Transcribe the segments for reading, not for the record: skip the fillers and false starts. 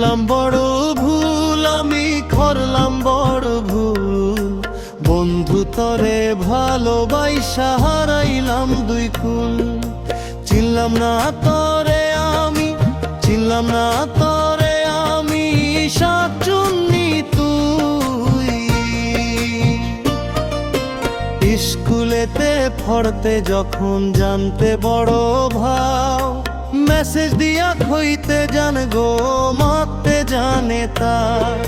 করলাম বড় ভুল, আমি করলাম বড় ভুল। বন্ধু তরে ভালোবাসা হারাইলাম দুই কুল। চিনলাম না তরে আমি, চিনলাম না তরে আমি, শাকচুন্নি তুই। স্কুলেতে পড়তে যখন জানতে বড় ভাও, মেসেজ দিয়া খইতে জান গো মারতে জানে তার।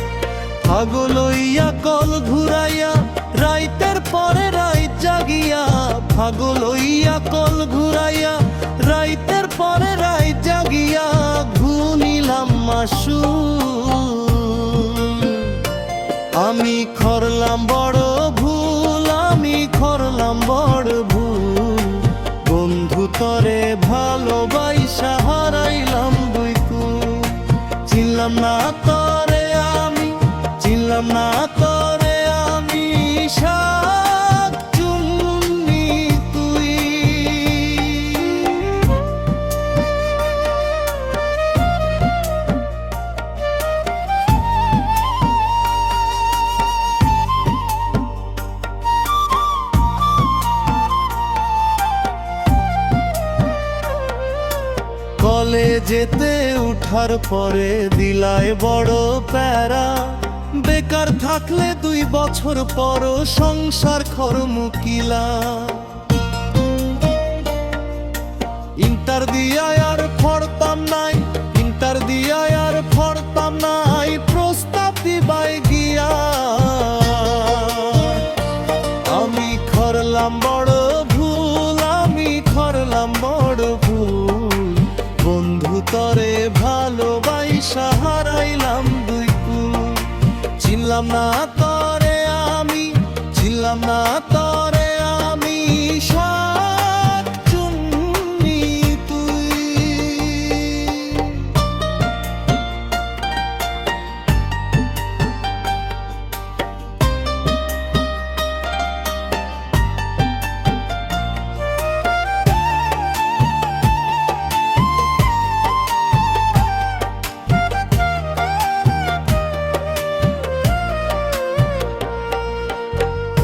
পাগল হইয়া কল ঘুরাইয়া রাইতের পরে রাইত জাগিয়া, পাগল হইয়া কল ঘুরাইয়া রাইতের পরে রাইত জাগিয়া, ঘুনিলাম মাসু। আমি করলাম বড় ভুল, আমি করলাম বড় ভুল। বন্ধু তরে ভালোবাসা হারাইলাম দুই কুল। চিনলাম না তরে আমি, চিনলাম না তরে আমি, শাকচুন্নি তুই। কলেজেতে উঠার পরে দিলায় বড় প্যারা। বেকার থাকলে 2 বছর পর সংসার খরমুকিলা। ইন্টার দিয়া আর পড়তাম নাই, ইন্টার দিয়া আর পড়তাম নাই, প্রস্তাব দিবাই গিয়া। আমি করলাম বড় ভুল, আমি করলাম বড় ভুল। বন্ধু তরে ভালোবাসা হারাইলাম দুই কুল। চিনলাম না তরে আমি, চিনলাম না তরে আমি, শাকচুন্নি তুই।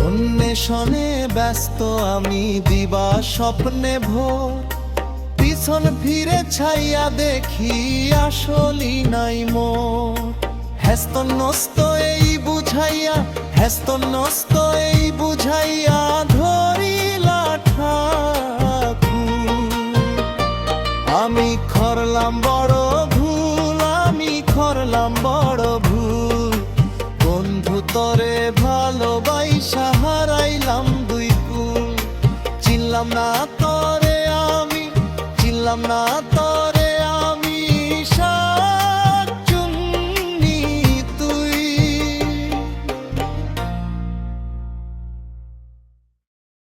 অন্বেষণে ব্যস্ত আমি দিবা স্বপ্নে ভোর। পিছন ফিরে ছাইয়া দেখি আসলি নাই মোর। হেস্ত নস্ত এই বুঝাইয়া, হেস্ত নস্ত এই বুঝাইয়া, ধরিলা ঠাকুর। আমি করলাম বড় ভুল, আমি করলাম বড় ভুল। বন্ধু তরে ভালোবাসা হারাইলাম দুই কুল। চিনলাম না তরে আমি, চিনলাম না তরে